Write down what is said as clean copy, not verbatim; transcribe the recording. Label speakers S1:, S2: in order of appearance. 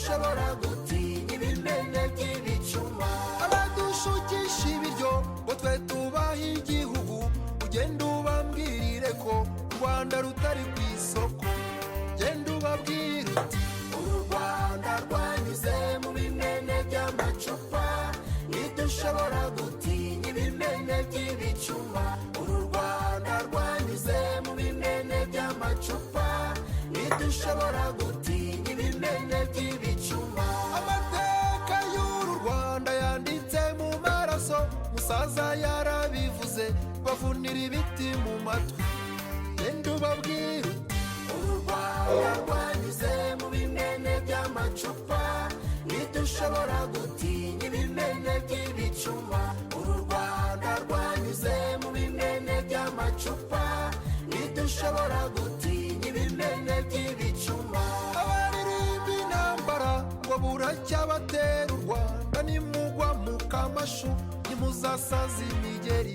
S1: ntidushobora gutinya ibimene by'ibicuma. Abadushukisha ibiryo ngo twe tubaha igihugu, ugenda ubambwirire ko u Rwanda rutari ku isoko. Genda ubabwire uti u Rwanda rwanyuze mu bimene by'amacupa, ntidushobora gutinya ibimene by'ibicuma. Uru Rwanda rwanyuze mu bimene by'amacupa, ntidushobora gutinya ibimene by'ibicuma. Amateka y'uru Rwanda yanditse mu maraso, musaza yarabivuze, bavunira ibiti mu matwi. Genda ubabwire uti u Rwanda rwanyuze mu bimene by'amacupa, ntidushobora gutinya ibimene by'ibicuma. Uru Rwanda rwanyuze mu bimene by'amacupa, ntidushobora gutinya ibimene by'ibicuma. Abaririmba intambara ngo buracyabatera u Rwanda, nimugwa mu kamashu ntimuzasaza imigeri.